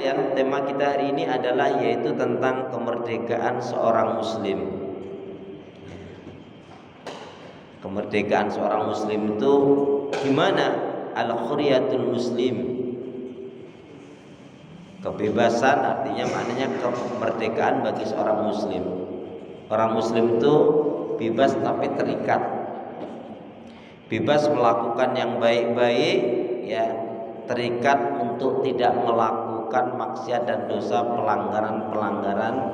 sekalian, tema kita hari ini adalah yaitu tentang kemerdekaan seorang muslim. Kemerdekaan seorang muslim itu gimana? Al-khuriyatul muslim. Kebebasan artinya maknanya kemerdekaan bagi seorang muslim. Orang muslim itu bebas tapi terikat. Bebas melakukan yang baik-baik, ya, terikat untuk tidak melakukan maksiat dan dosa, pelanggaran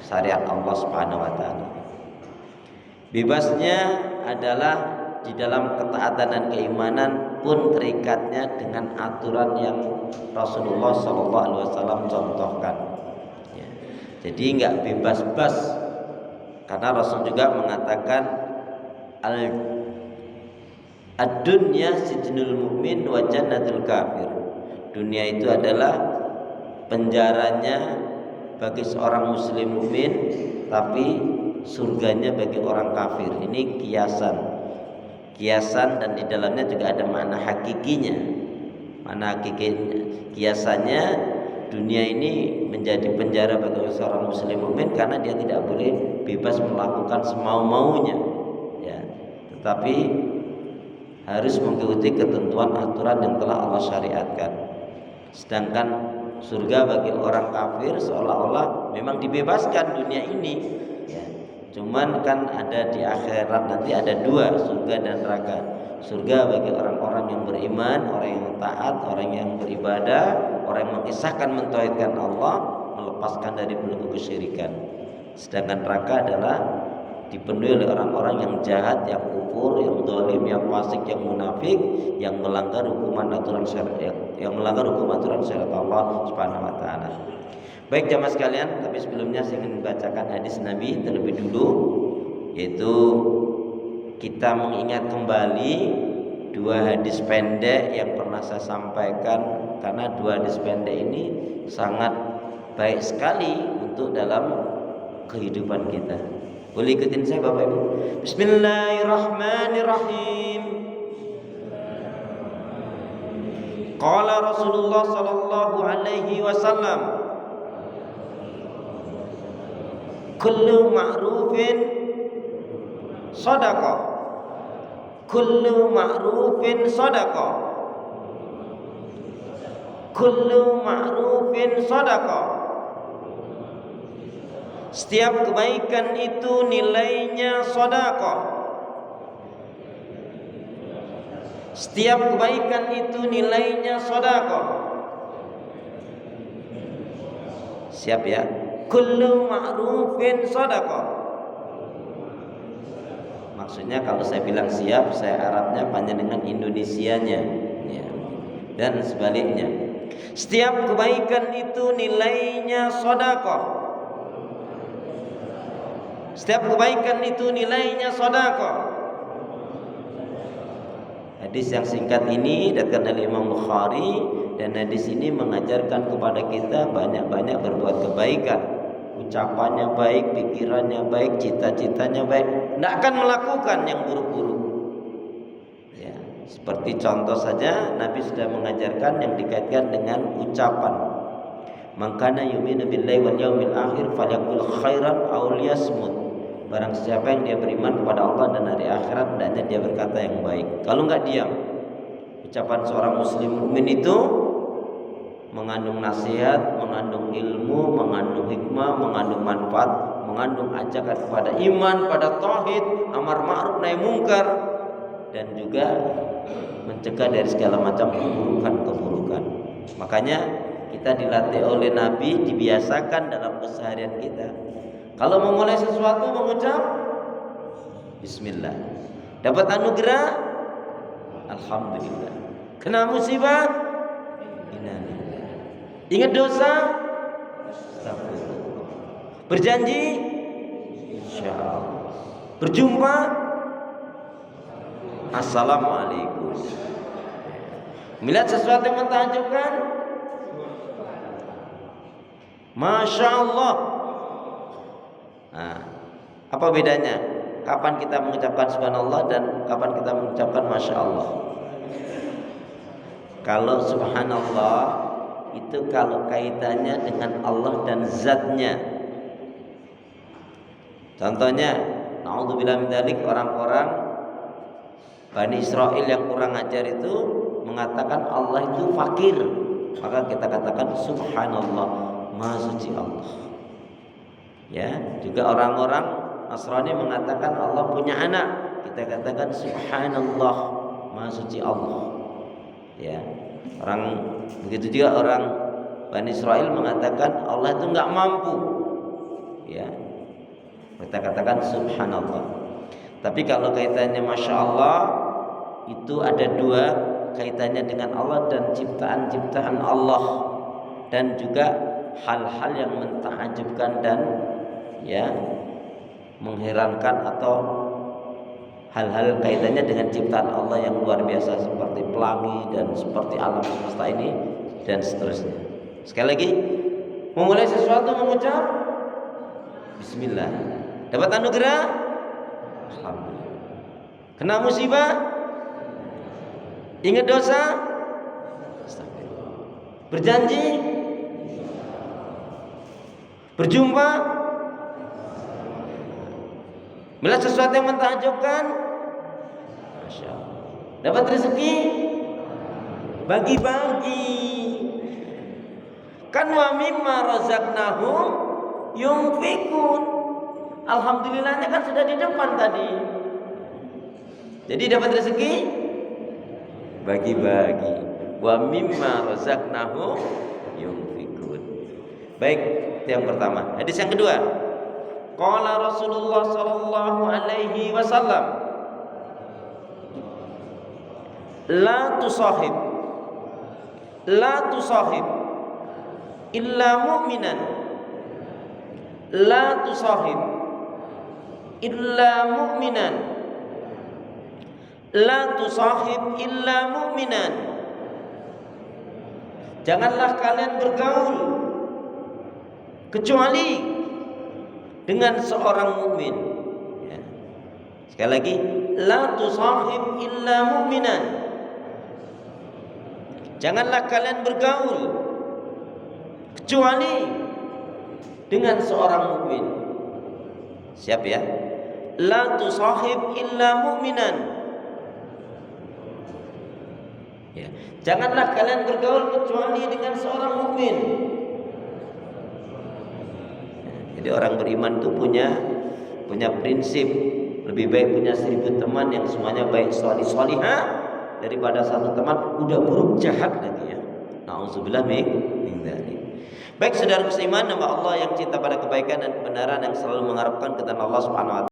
syariat Allah Subhanahu wa taala. Bebasnya adalah di dalam ketaatan dan keimanan pun terikatnya dengan aturan yang Rasulullah SAW contohkan. Ya. Jadi enggak bebas-bebas, karena Rasul juga mengatakan ad-dunya sijnul mu'min wa jannatul kafir. Dunia itu adalah penjaranya bagi seorang muslim mukmin, tapi surganya bagi orang kafir. Ini kiasan dan di dalamnya juga ada makna hakikinya. Makna hakikinya, kiasannya dunia ini menjadi penjara bagi seorang muslim mukmin karena dia tidak boleh bebas melakukan semau-maunya, ya, tetapi harus mengikuti ketentuan aturan yang telah Allah syariatkan. Sedangkan surga bagi orang kafir seolah-olah memang dibebaskan dunia ini, ya. Cuman kan ada di akhirat nanti ada dua, surga dan neraka. Surga bagi orang-orang yang beriman, orang yang taat, orang yang beribadah, orang yang mengisahkan, mentauhidkan Allah, melepaskan dari belenggu kesyirikan. Sedangkan neraka adalah dipenuhi oleh orang-orang yang jahat, yang kufur, yang zalim, yang fasik, yang munafik, yang melanggar hukuman aturan syariat, Allah Subhanahu wa taala. Baik jamaah sekalian, tapi sebelumnya saya ingin membacakan hadis Nabi terlebih dulu, yaitu kita mengingat kembali dua hadis pendek yang pernah saya sampaikan, karena dua hadis pendek ini sangat baik sekali untuk dalam kehidupan kita. Boleh ikutin saya Bapak Ibu. Bismillahirrahmanirrahim. Qala Rasulullah sallallahu alaihi wasallam, kullu ma'rufin shadaqah. Kullu ma'rufin shadaqah. Kullu ma'rufin shadaqah. Setiap kebaikan itu nilainya sedekah. Setiap kebaikan itu nilainya sedekah. Siap ya? Kullu ma'rufin sedekah. Maksudnya kalau saya bilang siap, saya Arabnya panjang dengan Indonesianya, ya. Dan sebaliknya. Setiap kebaikan itu nilainya sedekah. Setiap kebaikan itu nilainya sedekah. Hadis yang singkat ini datang dari Imam Bukhari, dan hadis ini mengajarkan kepada kita banyak-banyak berbuat kebaikan. Ucapannya baik, pikirannya baik, cita-citanya baik, tidak akan melakukan yang buruk-buruk. Ya, seperti contoh saja Nabi sudah mengajarkan yang dikaitkan dengan ucapan. Man kana yu'minu billahi wal yaumil akhir falyaqul khairan aw liyasmut. Barang siapa yang dia beriman kepada Allah dan hari akhirat, hendaknya dia berkata yang baik. Kalau enggak diam. Ucapan seorang muslim mukmin itu mengandung nasihat, mengandung ilmu, mengandung hikmah, mengandung manfaat, mengandung ajakan kepada iman, pada tauhid, amar ma'ruf nahi mungkar, dan juga mencegah dari segala macam keburukan-keburukan. Makanya kita dilatih oleh Nabi, dibiasakan dalam keseharian kita. Kalau memulai sesuatu mengucap Bismillah. Dapat anugerah, Alhamdulillah. Kena musibah, innalillah. Ingat dosa, astagfirullah. Berjanji, insyaallah. Berjumpa, assalamualaikum. Melihat sesuatu yang mentakjubkan, Masya Allah. Nah, apa bedanya? Kapan kita mengucapkan subhanallah dan kapan kita mengucapkan Masya Allah? Kalau subhanallah itu kalau kaitannya dengan Allah dan zatnya. Contohnya, naudzubillah min dzalik, orang-orang Bani Israel yang kurang ajar itu mengatakan Allah itu fakir. Maka kita katakan subhanallah, maha suci Allah. Ya, juga orang-orang Nasrani mengatakan Allah punya anak. Kita katakan subhanallah, maha suci Allah. Ya. Begitu juga orang Bani Israel mengatakan Allah itu enggak mampu. Ya. Kita katakan subhanallah. Tapi kalau kaitannya masya Allah, itu ada dua, kaitannya dengan Allah dan ciptaan-ciptaan Allah, dan juga hal-hal yang mentakjubkan dan ya mengherankan, atau hal-hal kaitannya dengan ciptaan Allah yang luar biasa seperti pelangi dan seperti alam semesta ini dan seterusnya. Sekali lagi, memulai sesuatu mengucap bismillah. Dapat anugerah, alhamdulillah. Kena musibah, ingat dosa, astagfirullah. Berjanji, berjumpa, melihat sesuatu yang mentakjubkan, masya Allah. Dapat rezeki, bagi-bagi. Kan wa mimma razaqnahum yunfikun. Alhamdulillahnya kan sudah di depan tadi. Jadi dapat rezeki, bagi-bagi. Wa mimma razaqnahum yunfikun. Baik, itu yang pertama. Hadis yang kedua. Qala Rasulullah sallallahu alaihi wasallam, la tusahib illa mu'minan, la tusahib illa mu'minan, la tusahib illa mu'minan. Janganlah kalian bergaul kecuali dengan seorang mukmin. Ya. Sekali lagi, la tusahib illa mu'minan. Janganlah kalian bergaul kecuali dengan seorang mukmin. Siap ya? La tusahib illa mu'minan. Ya. Janganlah kalian bergaul kecuali dengan seorang mukmin. Jadi orang beriman itu punya prinsip, lebih baik punya 1000 teman yang semuanya baik salihah daripada satu teman udah buruk jahat lagi ya. Nauzubillah min dzalik. Baik saudara seiman, nama Allah yang cinta pada kebaikan dan kebenaran, yang selalu mengharapkan kepada Allah Subhanahu wa taala.